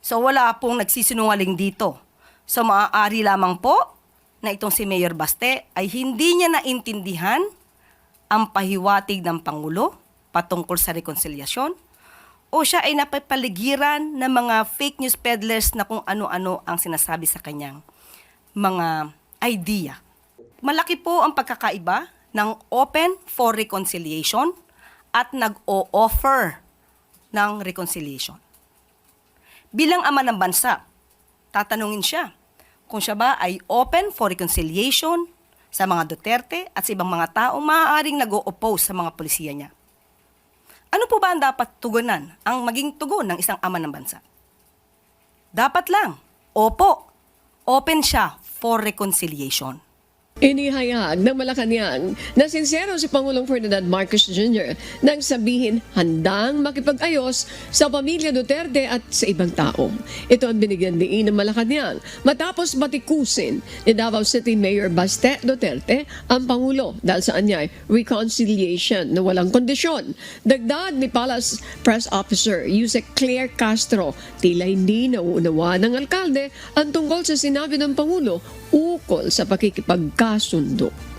So wala pong nagsisinungaling dito. So maaari lamang po na itong si Mayor Baste ay hindi niya naintindihan ang pahiwatig ng Pangulo patungkol sa rekonselyasyon o siya ay napapaligiran ng mga fake news peddlers na kung ano-ano ang sinasabi sa kanyang mga idea. Malaki po ang pagkakaiba ng open for reconciliation at nag-o-offer ng reconciliation. Bilang ama ng bansa, tatanungin siya kung siya ba ay open for reconciliation sa mga Duterte at sa ibang mga taong maaaring nag-o-oppose sa mga polisiya niya. Ano po ba ang dapat tugunan, ang maging tugon ng isang ama ng bansa? Dapat lang, opo, open siya for reconciliation. Inihayag ng Malacanang na sincero si Pangulong Ferdinand Marcos Jr. nang sabihin handang makipag-ayos sa pamilya Duterte at sa ibang tao. Ito ang binigyan diin ng Malacanang matapos batikusin ni Davao City Mayor Baste Duterte ang Pangulo dahil sa anyay reconciliation na walang kondisyon. Dagdag ni Palace Press Officer Yusek Claire Castro, tila hindi nauunawa ng alkalde ang tungkol sa sinabi ng Pangulo ukol sa pakikipagkasundo.